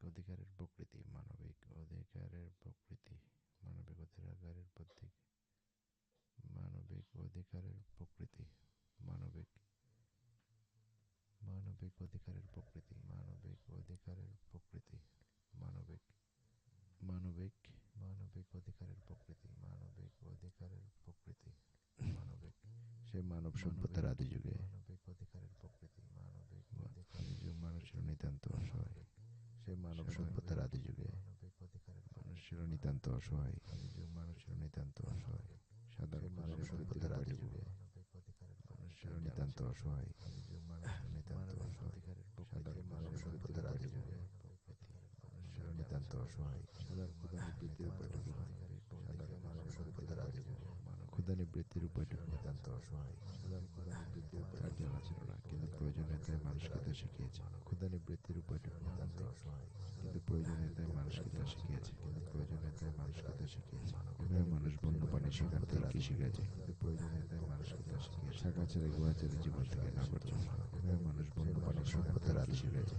অধিকারের প্রকৃতি, মানবিক অধিকারের প্রকৃতি, মানবিক অধিকারের প্রতীক, মানবিক অধিকারের প্রকৃতি, মানবিক মানবিক অধিকারের প্রকৃতি, মানবিক অধিকারের প্রকৃতি, মানবিক মানবিক মানবিক অধিকারের প্রকৃতি, মানবিক অধিকারের প্রকৃতি, মানবিক সে মানব সভ্যতার আদি যুগে মানবিক অধিকারের প্রকৃতি, মানবিক অধিকারের মানুষ ছিল নিতান্ত অসহায়। সে মানব সভ্যতার আদি যুগে মানবিক অধিকারের মানুষ ছিল নিতান্ত অসহায়। মানুষ ছিল নিতান্ত অসহায়। সাধারণ মানব সভ্যতার আদি যুগে মানবিক অধিকারের মানুষ ছিল নিতান্ত অসহায়। মানুষ ছিল নিতান্ত অসহায়। সাধারণ মানব সভ্যতার আদি যুগে মানুষ ছিল নিতান্ত অসহায়। সাধারণ ক্ষুধা নিবৃত্তির উপায়টুকু সাধারণ মানব সভ্যতার আদি যুগে ক্ষুধা নিবৃত্তির উপায়টুকু নিতান্ত অসহায়। সাধারণ ক্ষুধা নিবৃত্তির তার জানা ছিল না, কিন্তু প্রয়োজনীয়তায় মানুষকে তা শিখিয়েছে। ক্ষুধা নিবৃত্তির উপায়টুকু নিতান্ত অসহায়, কিন্তু প্রয়োজনীয়তায় মানুষকে তা শিখিয়েছে। কিন্তু প্রয়োজনীয়তায় মানুষকে তা শিখিয়েছে। এভাবে মানুষ বন্যপ্রাণী শিকার থেকে কৃষিকাজে, কিন্তু প্রয়োজনীয়তায় মানুষকে তা শিখিয়েছে। শাখা ছেড়ে গুহা ছেড়ে জীবন থেকে নামার জন্য। এভাবে মানুষ বন্যপ্রাণী শিকার থেকে কৃষিকাজে,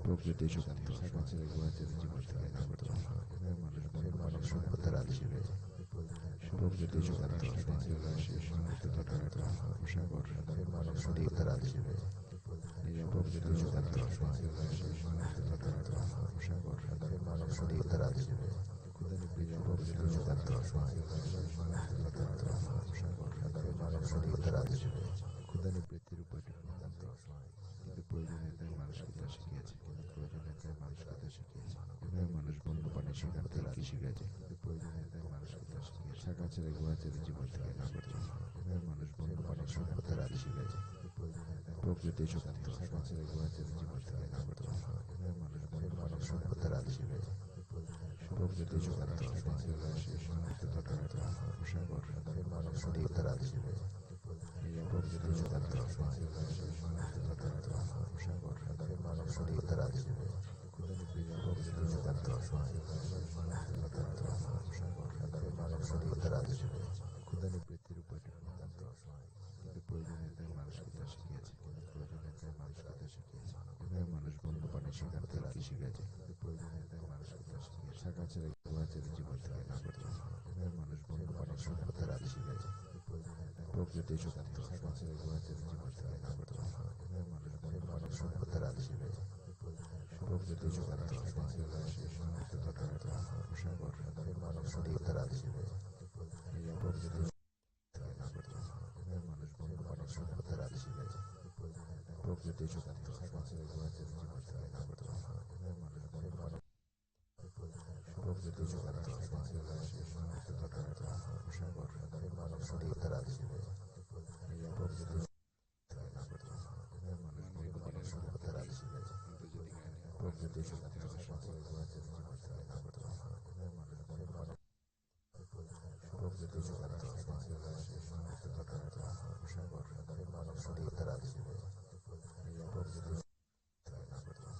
প্রকৃতি শক্তি শাখা ছেড়ে গুহা ছেড়ে জীবন থেকে নামার জন্য। এভাবে মানুষ বন্যপ্রাণী সভ্যতার আদি যুগে প্রকৃতি শক্তি শাখা ছেড়ে শেষ মুহূর্তে উপসাগর মানব সভ্যতার আদি যুগে প্রকৃতি শক্তি শাখা ছেড়ে শেষ মুহূর্তে উপসাগর মানব সভ্যতার আদি যুগে ক্ষুধা নিবৃত্তির প্রকৃতি শক্তি শাখা ছেড়ে শেষ মুহূর্তে উপসাগর মানব সভ্যতার আদি যুগে ক্ষুধা নিবৃত্তির উপায়টুকু নিতান্ত অসহায়, কিন্তু প্রয়োজনীয়তায় মানুষকে তা শিখিয়েছে। কিন্তু প্রয়োজনীয়তায় মানুষকে তা শিখিয়েছে। এভাবে মানুষ বন্যপ্রাণী শিকার থেকে কৃষিকাজে, কিন্তু প্রয়োজনীয়তায় মানুষকে তা শিখিয়েছে। শাখা ছেড়ে গুহা ছেড়ে জীবন থেকে নামার জন্য। এভাবে মানুষ বন্যপ্রাণী সভ্যতার আদি শিখাছে। প্রকৃতি শক্তি শাখা ছেড়ে গুহা ছেড়ে জীবন থেকে নামার জন্য। এভাবে মানুষ বন্যপ্রাণী সভ্যতার আদি শিখাছে। প্রকৃতি শক্তি শাখা ছেড়ে শেষ মুহূর্তে উপসাগর মানব সভ্যতার আদি যুগে প্রকৃতি শক্তি শাখা ছেড়ে শেষ মুহূর্তে উপসাগর মানব সভ্যতার আদি যুগে ক্ষুধা নিবৃত্তির প্রকৃতি শক্তি শাখা ছেড়ে শেষ মুহূর্তে উপসাগর মানব সভ্যতার আদি যুগে ক্ষুধা নিবৃত্তির উপায়টুকু নিতান্ত অসহায়, কিন্তু প্রয়োজনীয়তায় মানুষকে তা শিখিয়েছে। কিন্তু প্রয়োজনীয়তায় মানুষকে তা শিখিয়েছে। এভাবে মানুষ বন্যপ্রাণী শিকার থেকে কৃষিকাজে, কিন্তু প্রয়োজনীয়তায় মানুষকে তা শিখিয়েছে। শাখা ছেড়ে গুহা ছেড়ে জীবন থেকে নামার জন্য। এভাবে মানুষ বন্যপ্রাণী সভ্যতার আদি শিখাছে। প্রকৃতি শক্তি শাখা ছেড়ে গুহা ছেড়ে জীবন থেকে নামার জন্য। এভাবে মানুষ বন্যপ্রাণী সভ্যতার আদি শিখাছে। প্রকৃতি শক্তি শাখা ছেড়ে শেষ মুহূর্তে উপসাগর মানব সভ্যতার আদি যুগে প্রকৃতি নামার জন্য। এভাবে মানুষ বন্যপ্রাণী সভ্যতার আদি শিখাছে। প্রকৃতি শক্তি শাখা ছেড়ে গুহা ছেড়ে জীবন থেকে নামার জন্য। এভাবে মানুষ বন্যপ্রাণী প্রকৃতি শক্তি শাখা ছেড়ে শেষ মুহূর্তে উপসাগর মানব সভ্যতার আদি যুগে প্রকৃতি নামার জন্য। এভাবে মানুষ বন্যপ্রাণী সভ্যতার আদি শিখাছে। প্রকৃতি শক্তি শাখা ছেড়ে গুহা ছেড়ে জীবন থেকে নামার জন্য। এভাবে মানুষ বন্যপ্রাণী প্রকৃতি শক্তি শাখা ছেড়ে শেষ মুহূর্তে উপসাগর মানব সভ্যতার আদি যুগে প্রকৃতি নামার জন্য।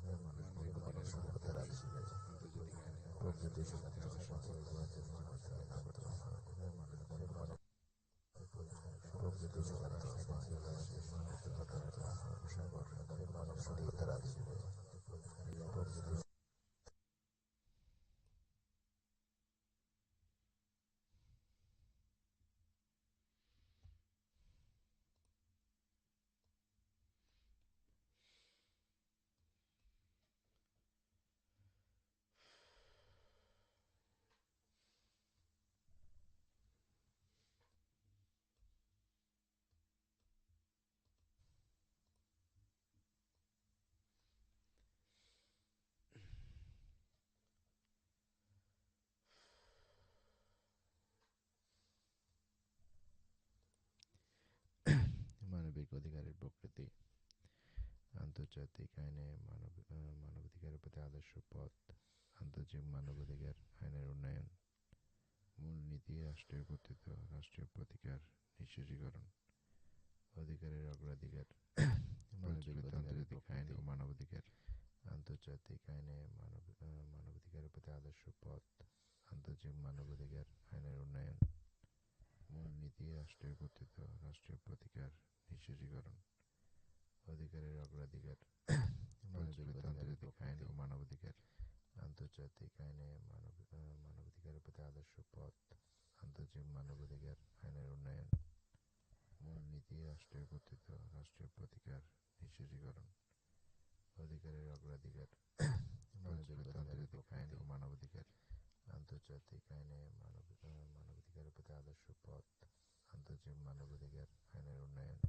এভাবে মানুষ বন্যপ্রাণী সভ্যতার আদি শিখাছে। প্রকৃতি শক্তি শাখা ছেড়ে গুহা ছেড়ে জীবন থেকে নামার জন্য। এভাবে মানুষ বন্যপ্রাণী প্রকৃতি শক্তি শাখা ছেড়ে শেষ মুহূর্তে উপসাগর মানব সভ্যতার আদি যুগে প্রকৃতি মানবিক অধিকারের প্রকৃতি, আন্তর্জাতিক আইনে মানবাধিকারের প্রতি আদর্শ পথ, আন্তর্জাতিক মানবাধিকার আইনের উন্নয়ন, মূলনীতি, রাষ্ট্রীয় কর্তৃত্ব, রাষ্ট্রীয় প্রতিকার, নিশ্চিতীকরণ, অধিকারের অগ্রাধিকার, আন্তর্জাতিক আইন ও মানবাধিকার, আন্তর্জাতিক আইনে মানবাধিকারের প্রতি আদর্শ পথ, আন্তর্জাতিক মানবাধিকার আইনের উন্নয়ন, মূলনীতি, রাষ্ট্রীয় কর্তৃত্ব, রাষ্ট্রীয় প্রতিকার, নিশ্চিতীকরণ, অধিকারের অগ্রাধিকার, প্রচলিত আন্তর্জাতিক আইন ও মানবাধিকার, আন্তর্জাতিক আইনে মানবাধিকারের প্রতি আদর্শ পথ, আন্তর্জাতিক মানবাধিকার আইনের উন্নয়ন, মূলনীতি, রাষ্ট্রীয় কর্তৃত্ব, রাষ্ট্রীয় প্রতিকার, নিশ্চিতীকরণ, অধিকারের অগ্রাধিকার, প্রচলিত আন্তর্জাতিক আইন ও মানবাধিকার, আন্তর্জাতিক আইনে মানবাধিকারের প্রতি আদর্শ পথ, আন্তর্জাতিক মানবাধিকার আইনের উন্নয়ন,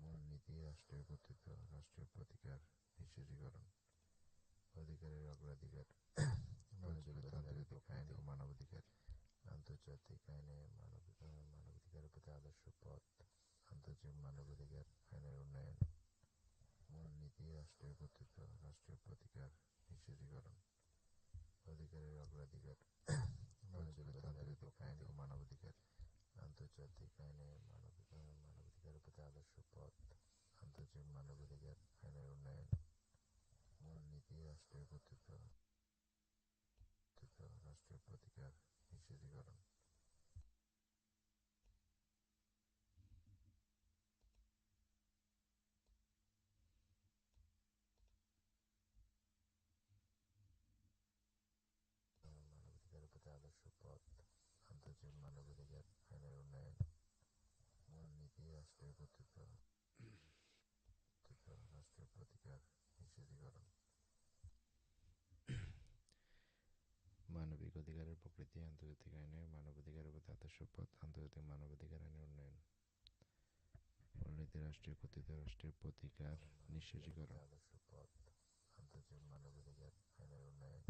মূলনীতি, রাষ্ট্রীয় কর্তৃত্ব, রাষ্ট্রীয় প্রতিকার, নিশ্চিতীকরণ, অধিকারের অগ্রাধিকার, প্রচলিত আন্তর্জাতিক আইন ও মানবাধিকার, আন্তর্জাতিক আইনে মানবাধিকারের প্রতি আদর্শ পথ, আন্তর্জাতিক মানবাধিকার আইনের উন্নয়ন, মূলনীতি, রাষ্ট্রীয় কর্তৃত্ব, রাষ্ট্রীয় প্রতিকার, নিশ্চিতীকরণ, অধিকারের অগ্রাধিকার, প্রচলিত আন্তর্জাতিক আইন ও মানবাধিকার, আন্তর্জাতিক আইনে মানবাধিকারের প্রতি আদর্শ পথ, আন্তর্জাতিক মানবাধিকার আইনের উন্নয়ন, মূলনীতি, রাষ্ট্রীয় কর্তৃত্ব, রাষ্ট্রীয় প্রতিকার, নিশ্চিতীকরণ। মানবাধিকারের প্রতি আদর্শ পথ, আন্তর্জাতিক মানবাধিকার আইনের উন্নয়ন, মূলনীতি, রাষ্ট্রীয় কর্তৃত্ব, রাষ্ট্রীয় প্রতিকার, নিশ্চিতীকরণ। মানবিক অধিকারের প্রকৃতি, আন্তর্জাতিক আইনে মানবাধিকারের প্রতি আদর্শ পথ, আন্তর্জাতিক মানবাধিকার আইনের উন্নয়ন, মূলনীতি, রাষ্ট্রীয় কর্তৃত্ব, রাষ্ট্রীয় প্রতিকার, নিশ্চিতীকরণ। আদর্শ পথ, আন্তর্জাতিক মানবাধিকার আইনের উন্নয়ন,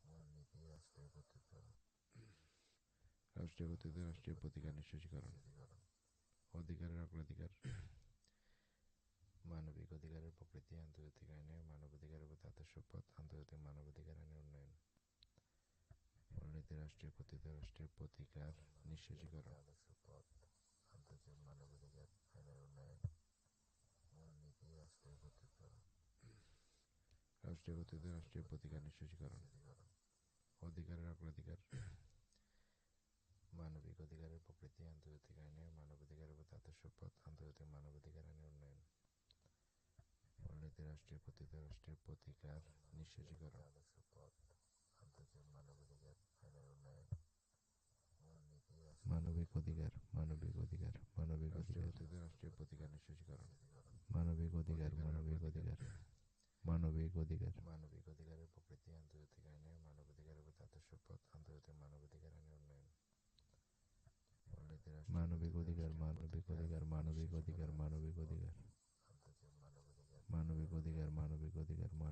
মূলনীতি, রাষ্ট্রীয় কর্তৃত্ব, রাষ্ট্রীয় প্রতিকার, নিশ্চিতীকরণ। অধিকারের অগ্রাধিকার। মানবিক অধিকারের প্রকৃতি, আন্তর্জাতিক আইনে মানবাধিকারের প্রতি আদর্শ পথ, আন্তর্জাতিক মানবাধিকার আইনের উন্নয়ন, মূলনীতি, রাষ্ট্রীয় কর্তৃত্ব, রাষ্ট্রীয় প্রতিকার, নিশ্চিতীকরণ। আদর্শ পথ, আন্তর্জাতিক মানবাধিকার আইনের উন্নয়ন, মূলনীতি, রাষ্ট্রীয় কর্তৃত্ব, রাষ্ট্রীয় প্রতিকার, নিশ্চিতীকরণ। অধিকারের অগ্রাধিকার। মানবিক অধিকারের প্রকৃতি, আন্তর্জাতিক আইনে মানবাধিকারের প্রতি আদর্শ পথ, আন্তর্জাতিক মানবাধিকার আইনের উন্নয়ন, মূলনীতি, রাষ্ট্রীয় কর্তৃত্ব, রাষ্ট্রীয় প্রতিকার, নিশ্চিতীকরণ। আদর্শ পথ, আন্তর্জাতিক মানবাধিকার আইনের উন্নয়ন, মূলনীতি, মানবিক অধিকার, মানবিক অধিকার, মানবিক অধিকার, রাষ্ট্রীয় প্রতিকার, নিশ্চিতীকরণ। মানবিক অধিকার, মানবিক অধিকার, মানবিক অধিকার, মানবিক অধিকারের প্রকৃতি, আন্তর্জাতিক আইনে মানবাধিকারের প্রতি আদর্শ পথ, আন্তর্জাতিক মানবাধিকার আইনের উন্নয়ন, মানবিক অধিকার, মানবিক অধিকার, মানবিক অধিকার, মানবিক অধিকার, মানবিক অধিকার, মানবিক অধিকার,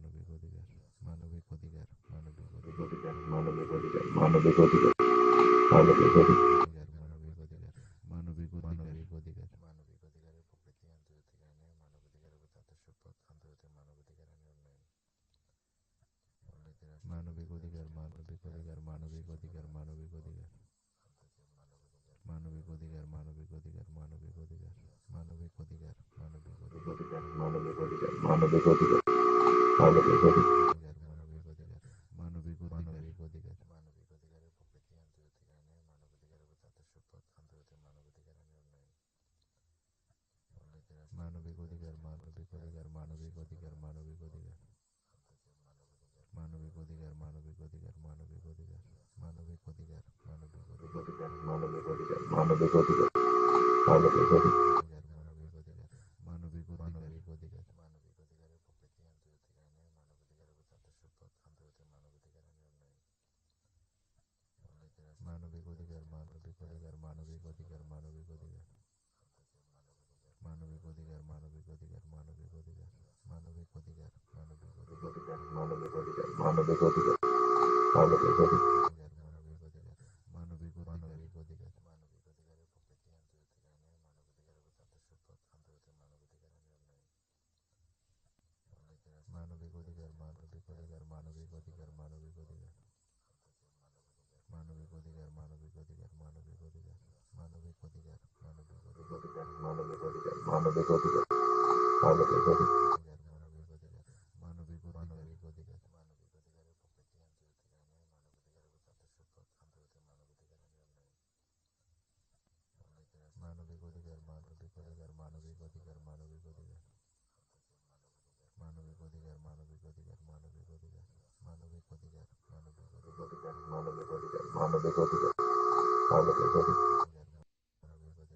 মানবিক অধিকার, মানবিক অধিকার, মানবিক অধিকার, মানবিক অধিকার, মানবিক অধিকার, মানবিক অধিকার, মানবিক অধিকার, মানবিক অধিকার, মানবিক অধিকারের প্রকৃতি, আন্তর্জাতিক আইনে মানবাধিকারের প্রতি আদর্শ পথ, আন্তর্জাতিক মানবাধিকার আইনের উন্নয়ন, মানবিক অধিকার, মানবিক অধিকার, মানবিক অধিকার, মানবিক অধিকার, মানবিক অধিকার, মানবিক অধিকার, মানবিক অধিকার, মানবিক অধিকার, মানবিক অধিকার, মানবিক অধিকার, মানবিক অধিকার, মানবিক অধিকার, মানবিক অধিকার, মানবিক অধিকার, মানবিক অধিকারের প্রকৃতি, আন্তর্জাতিক আইনে মানবাধিকারের প্রতি আদর্শ পথ, আন্তর্জাতিক মানবাধিকার আইনের উন্নয়ন, মানবিক অধিকার, মানবিক অধিকার, মানবিক অধিকার, মানবিক অধিকার, মানবিক অধিকার, মানবিক অধিকার, মানবিক অধিকার, মানবিক অধিকার, মানবিক অধিকার, মানবিক অধিকার, মানবিক অধিকার, মানবিক অধিকার, মানবিক অধিকার, মানবিক অধিকার, মানবিক অধিকারের প্রকৃতি, আন্তর্জাতিক আইনে মানবাধিকারের প্রতি আদর্শ পথ, আন্তর্জাতিক মানবাধিকার আইনের উন্নয়ন, মানবিক অধিকার, মানবিক অধিকার, মানবিক অধিকার, মানবিক অধিকার, মানবিক অধিকার, মানবিক অধিকার, মানবিক অধিকার, মানবিক অধিকার, মানবিক অধিকার, মানবিক অধিকার, মানবিক অধিকার, মানবিক অধিকার, মানবিক অধিকার, মানবিক অধিকার, মানবিক অধিকারের প্রকৃতি, আন্তর্জাতিক আইনে মানবাধিকারের প্রতি আদর্শ পথ, আন্তর্জাতিক মানবাধিকার আইনের উন্নয়ন, মানবিক অধিকার, মানবিক অধিকার, মানবিক অধিকার, মানবিক অধিকার, মানবিক অধিকার, মানবিক অধিকার, মানবিক অধিকার, মানবিক অধিকার, মানবিক অধিকার, মানবিক অধিকার, মানবিক অধিকার, মানবিক অধিকার, মানবিক অধিকার, মানবিক অধিকার, মানবিক অধিকারের প্রকৃতি, আন্তর্জাতিক আইনে মানবাধিকারের প্রতি আদর্শ পথ, আন্তর্জাতিক মানবাধিকার আইনের উন্নয়ন, মানবিক অধিকার, মানবিক অধিকার, মানবিক অধিকার, মানবিক অধিকার, মানবিক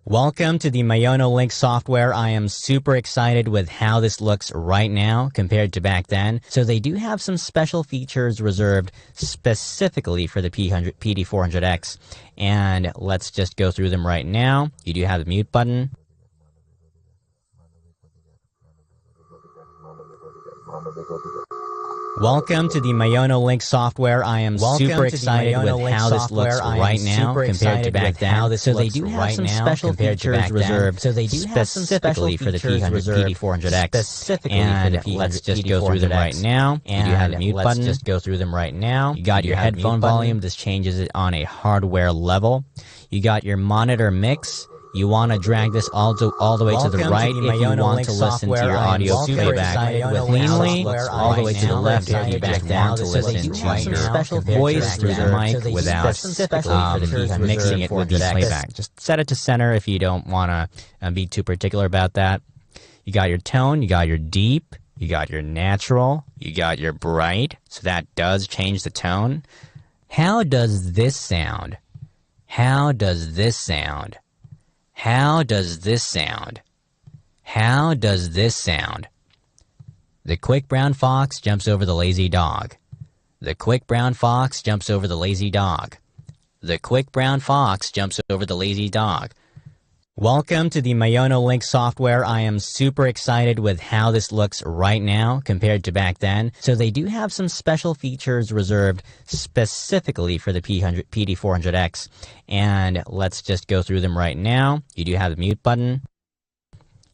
Welcome to the Mayono Link software. I am super excited with how this looks right now compared to back then. So they do have some special features reserved specifically for the PD400X. And let's just go through them right now. You do have the mute button. Welcome to the Mayono Link software. I am super excited with how this looks right now compared to back then. So they do have some special features reserved specifically for the PD400X. And let's just go through them right now. You do have the mute button. Let's just go through them right now. You got your headphone volume. This changes it on a hardware level. You got your monitor mix. You want to drag this all the way to the right if you want to listen to your audio playback cleanly, all the way to the left if you just want to listen to your voice through the mic without mixing it with the playback. Just set it to center if you don't want to be too particular about that. You got your tone, you got your deep, you got your natural, you got your bright, so that does change the tone. How does this sound? How does this sound? How does this sound? How does this sound? The quick brown fox jumps over the lazy dog. The quick brown fox jumps over the lazy dog. The quick brown fox jumps over the lazy dog. Welcome to the Mayono Link software. I am super excited with how this looks right now compared to back then. So they do have some special features reserved specifically for the PD400X. And let's just go through them right now. You do have the mute button.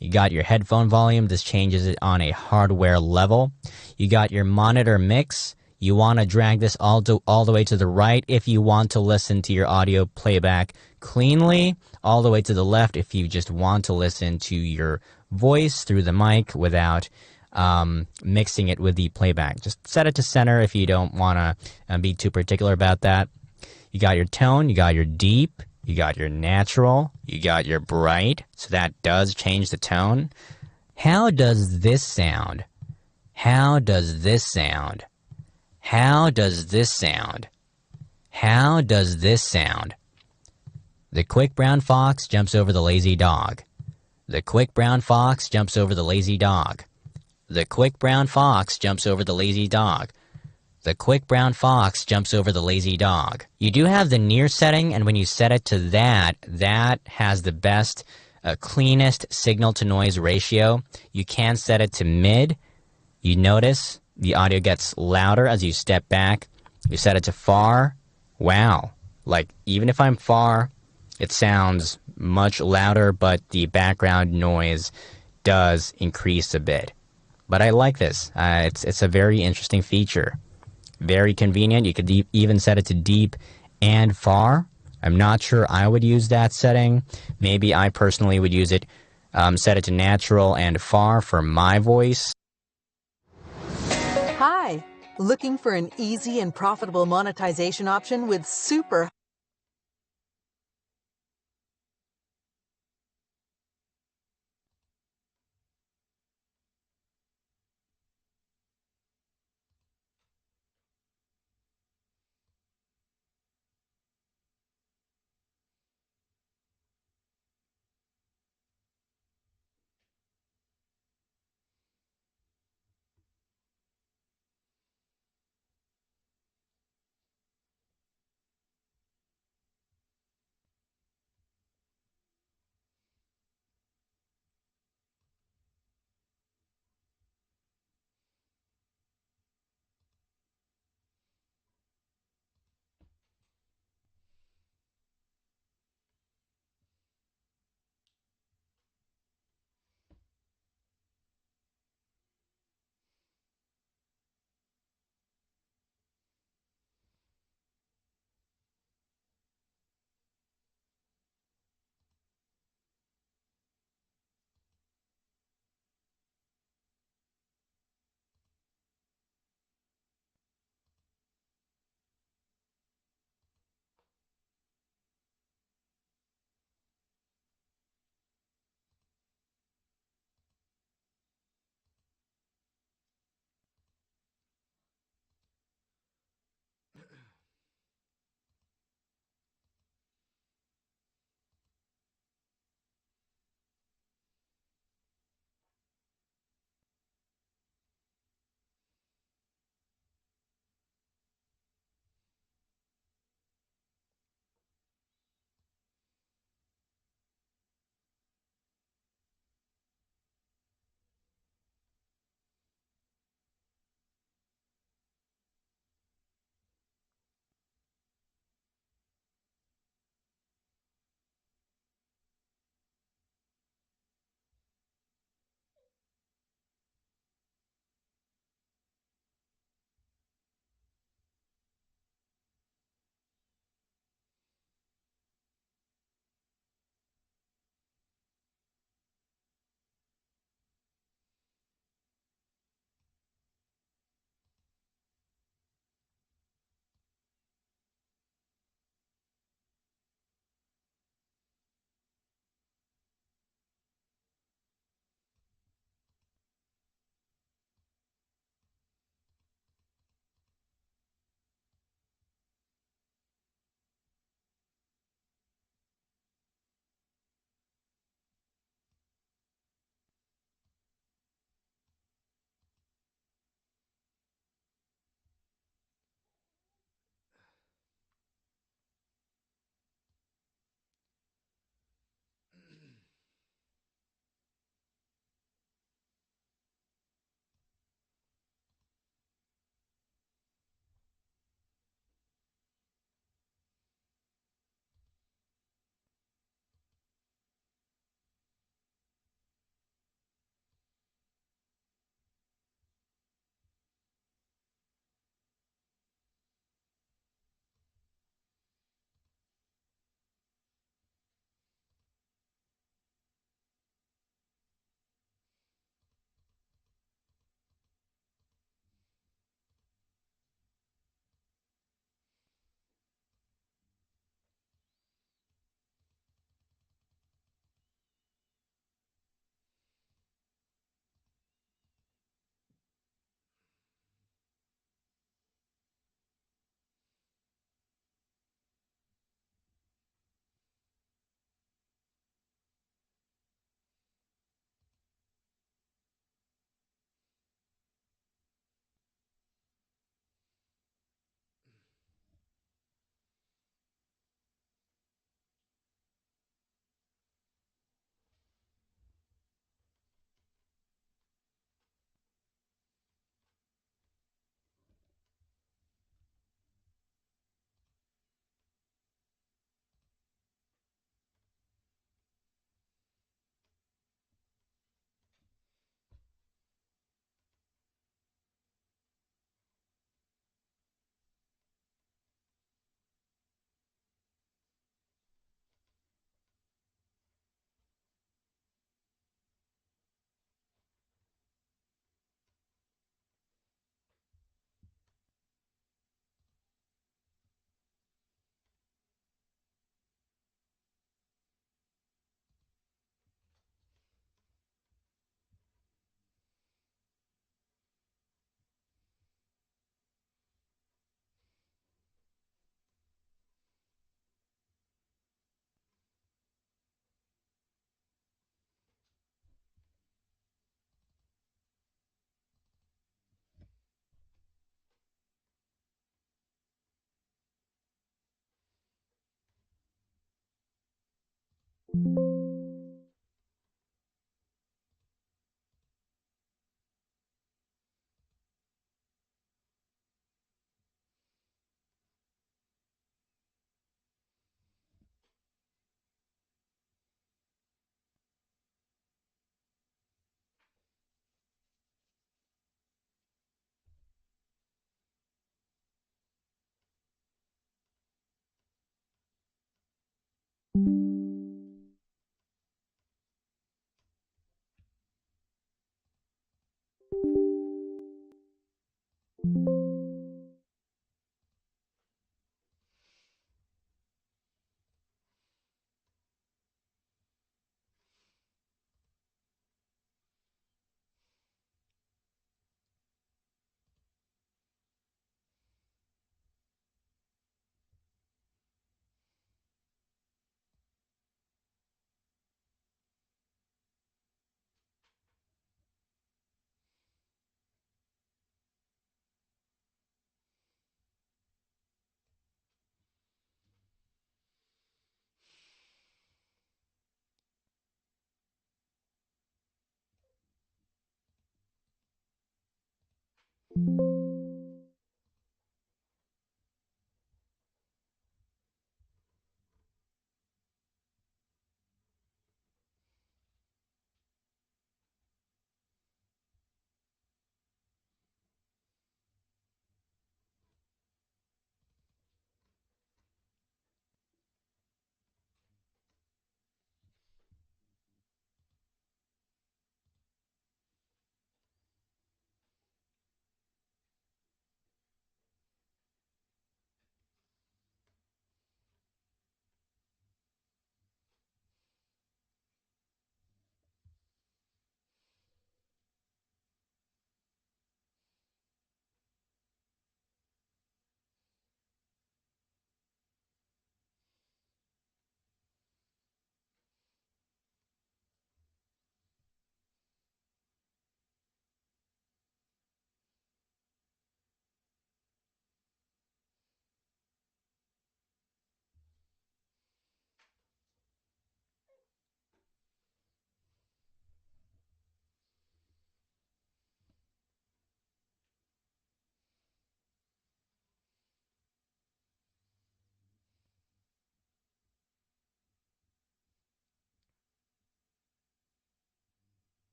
You got your headphone volume. This changes it on a hardware level. You got your monitor mix. You want to drag this all the way to the right if you want to listen to your audio playback cleanly, all the way to the left if you just want to listen to your voice through the mic without mixing it with the playback. Just set it to center if you don't want to be too particular about that. You got your tone, you got your deep, you got your natural, you got your bright, so that does change the tone. How does this sound? How does this sound? How does this sound? How does this sound? The quick brown fox jumps over the lazy dog. The quick brown fox jumps over the lazy dog. The quick brown fox jumps over the lazy dog. The quick brown fox jumps over the lazy dog. You do have the near setting, and when you set it to that has the best, cleanest signal-to-noise ratio. You can set it to mid. You notice the audio gets louder as you step back. You set it to far. Wow. Like, even if I'm far, it sounds much louder, but the background noise does increase a bit. But I like this. It's a very interesting feature. Very convenient. You could even set it to deep and far. I'm not sure I would use that setting. Maybe I personally would use it, set it to natural and far for my voice. Hi, looking for an easy and profitable monetization option with super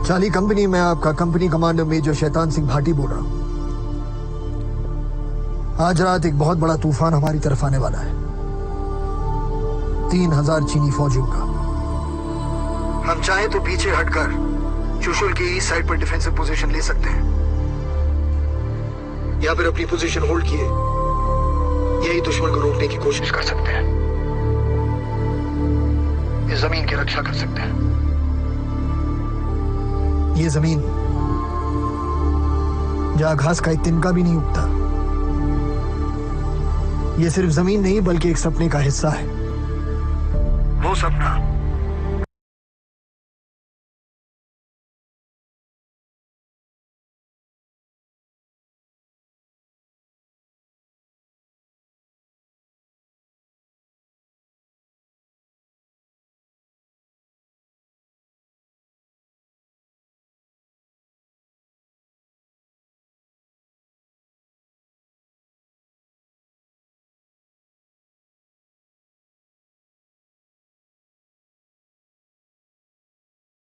चाली company में आपका company commander major Shaitan Singh Bhati बोल रहा हूं। आज रात एक बहुत बड़ा तूफान हमारी तरफ आने वाला है, 3000 चीनी फौजियों का। हम चाहें तो पीछे हटकर चुशुल की ईस्ट साइड पर डिफेंसिव पोजीशन ले सकते हैं, या फिर अपनी पोजीशन होल्ड किए यही दुश्मन को रोकने की कोशिश कर सकते हैं। इस जमीन की रक्षा कर सकते हैं। ये जमीन जहां घास का एक तिनका भी नहीं उगता, ये सिर्फ जमीन नहीं बल्कि एक सपने का हिस्सा है। वो सपना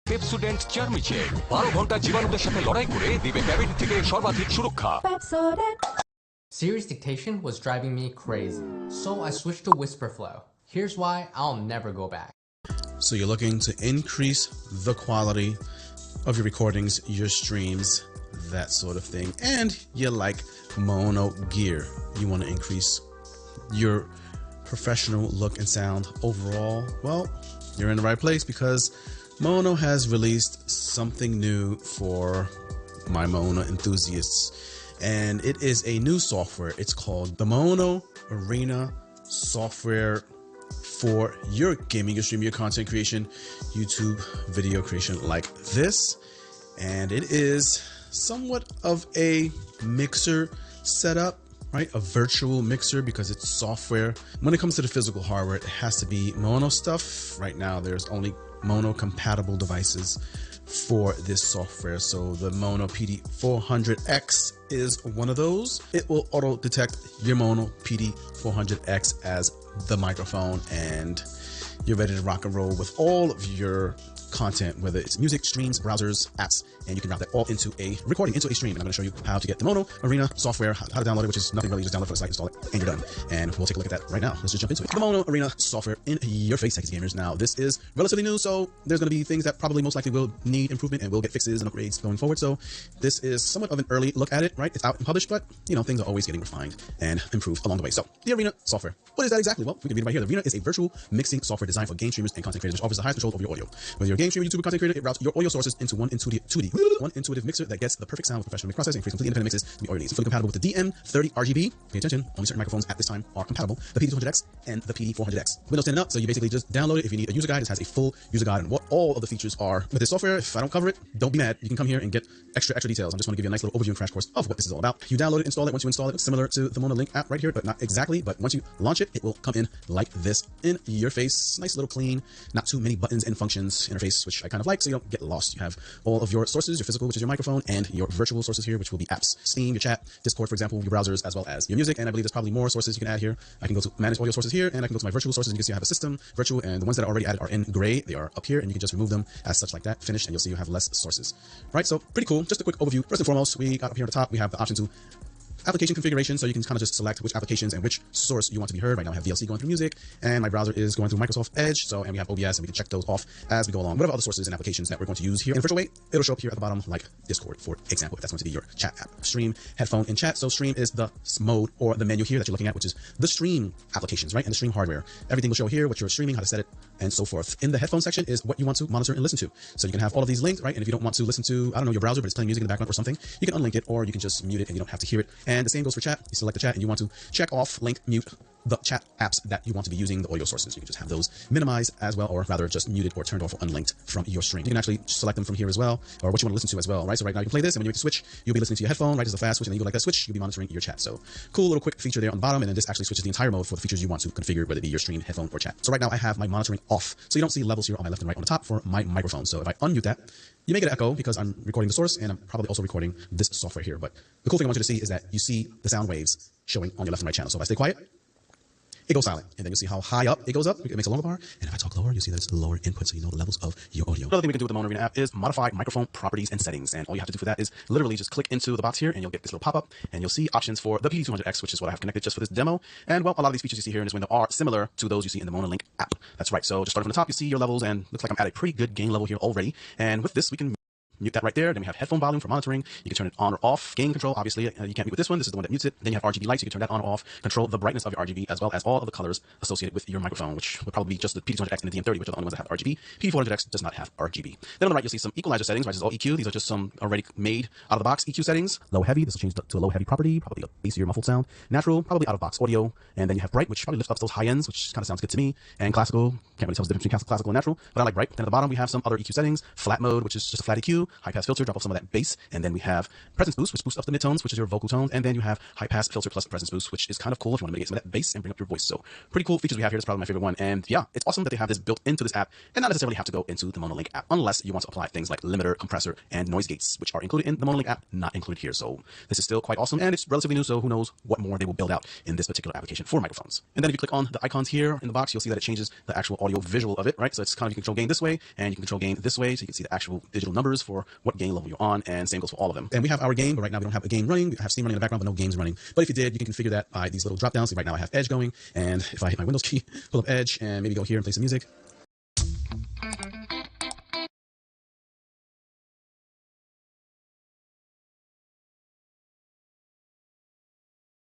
পেপসোডেন্ট চার্মিচে 12 ঘন্টা জীবাণুদের সাথে লড়াই করে দিবে ক্যাভিটি থেকে সর্বাধিক সুরক্ষা। Serious dictation was driving me crazy, so I switched to whisper flow. Here's why I'll never go back. So you're looking to increase the quality of your recordings, your streams, that sort of thing, and you like mono gear. You want to increase your professional look and sound overall. Well, you're in the right place because Mono has released something new for my Mono enthusiasts, and it is a new software. It's called the Mono Arena software for your gaming, your streaming, your content creation, YouTube video creation like this. And it is somewhat of a mixer setup, right? A virtual mixer because it's software. When it comes to the physical hardware, it has to be Mono stuff. Right now, there's only Mono compatible devices for this software. So the Mono PD400X is one of those. It will auto detect your Mono PD400X as the microphone, and you're ready to rock and roll with all of your content, whether it's music, streams, browsers, apps, and you can route that all into a recording, into a stream. And I'm going to show you how to get the Mono Arena software, how to download it, which is nothing really, just download it from the site, install it, and you're done. And we'll take a look at that right now. Let's just jump into it. The Mono Arena software in your face, techies gamers. Now, this is relatively new, so there's going to be things that probably most likely will need improvement and will get fixes and upgrades going forward. So this is somewhat of an early look at it, right? It's out and published, but you know, things are always getting refined and improved along the way. So the Arena software, what is that exactly? Well, we can read it right here. The Arena is a virtual mixing software designed for game streamers and content creators, which offers the highest control over your audio. Whether you're a game streamer, YouTuber, content creator, it routes your audio sources into one intuitive mixer that gets the perfect sound with professional mix processing and creates completely independent mixes to meet all your needs. Fully compatible with the DM30 RGB. Pay attention, only certain microphones at this time are compatible. The PD200X and the PD400X. Windows 10 and up, so you basically just download it. If you need a user guide, it has a full user guide on what all of the features are with this software. If I don't cover it, don't be mad. You can come here and get extra details. I just want to give you a nice little overview and crash course of what this is all about. You download it, install it. Once you install it, it's similar to the Mono Link app right here, but not exactly. But once you launch it, it will come in like this in your face. Nice little clean, not too many buttons and functions interface, which I kind of like, so you don't get lost. You have all of your sources, your physical, which is your microphone, and your virtual sources here, which will be apps, Steam, your chat, Discord, for example, your browsers, as well as your music. And I believe there's probably more sources you can add here. I can go to manage all your sources here, and I can go to my virtual sources. And you can see I have a system, virtual, and the ones that are already added are in gray. They are up here, and you can just remove them as such like that, finish, and you'll see you have less sources. Right, so pretty cool. Just a quick overview. First and foremost, we got up here at the top, we have the option to application configuration, so you can kind of just select which applications and which source you want to be heard. Right now I have VLC going through music, and my browser is going through Microsoft Edge, and we have OBS, and we can check those off as we go along. Whatever other sources and applications that we're going to use here in a virtual way, it'll show up here at the bottom like Discord, for example, if that's going to be your chat app. Stream, headphone, and chat. So stream is the mode or the menu here that you're looking at, which is the stream applications, right? And the stream hardware. Everything will show here, what you're streaming, how to set it, and so forth. In the headphone section is what you want to monitor and listen to. So you can have all of these linked, right? And if you don't want to listen to, I don't know, your browser, but it's playing music in the background or something, you can unlink it, or you can just mute it and you don't have to hear it. And the same goes for chat. You select the chat and you want to check off, link, mute the chat apps that you want to be using, the audio sources. You can just have those minimized as well, or rather just muted or turned off or unlinked from your stream. You can actually select them from here as well, or what you want to listen to as well, right? So right now you can play this, and when you make the switch, you'll be listening to your headphone, right? It's a fast switch, and then you go like that switch, you'll be monitoring your chat. So cool little quick feature there on the bottom, and then this actually switches the entire mode for the features you want to configure, whether it be your stream, headphone, or chat. So right now I have my monitoring off, so you don't see levels here on my left and right on the top for my microphone. So if I unmute that, you may get an echo because I'm recording the source, and I'm probably also recording this software here. But the cool thing I want you to see is that you see the sound waves showing on your left and right channel. So if I stay quiet, it goes silent. And then you'll see how high up it goes up. It makes a longer bar. And if I talk lower, you'll see that it's lower input, so you know the levels of your audio. Another thing we can do with the Mono Arena app is modify microphone properties and settings. And all you have to do for that is literally just click into the box here, and you'll get this little pop-up, and you'll see options for the PD200X, which is what I have connected just for this demo. And well, a lot of these features you see here in this window are similar to those you see in the MonoLink app. That's right. So just starting from the top, you see your levels, and looks like I'm at a pretty good gain level here already. And with this, we can mute that right there. Then we have headphone volume for monitoring. You can turn it on or off. Gain control, obviously, you can't mute with this one. This is the one that mutes it. Then you have RGB lights. You can turn that on or off. Control the brightness of your RGB as well as all of the colors associated with your microphone, which would probably be just the PD200X and the DM30, which are the only ones that have RGB. PD400X does not have RGB. Then on the right, you'll see some equalizer settings. Right, this is all EQ. These are just some already made out of the box EQ settings. Low heavy. This will change to a low heavy property, probably a bassier muffled sound. Natural, probably out of box audio. And then you have bright, which probably lifts up those high ends, which kind of sounds good to me. And classical, can't really tell the difference between classical and natural, but I like bright. Then at the bottom, we have some other EQ settings. Flat mode, which is just a flat EQ. High pass filter, drop off some of that bass. And then we have presence boost, which boosts up the midtones, which is your vocal tones. And then you have high pass filter plus presence boost, which is kind of cool if you want to mitigate some of that bass and bring up your voice. So pretty cool features we have here. That's probably my favorite one. And yeah, it's awesome that they have this built into this app and not necessarily have to go into the MonoLink app unless you want to apply things like limiter, compressor, and noise gates, which are included in the MonoLink app, not included here. So this is still quite awesome, and it's relatively new, so who knows what more they will build out in this particular application for microphones. And then if you click on the icons here in the box, you'll see that it changes the actual audio visual of it, right? So it's kind of, you can control gain this way, and you can control gain this way, so you can see the actual digital numbers for what gain level you're on, and same goes for all of them. And we have our game, but right now we don't have a game running. We have Steam running in the background, but no games running. But if you did, you can configure that by these little drop downs. So right now I have Edge going, and if I hit my Windows key, pull up Edge, and maybe go here and play some music,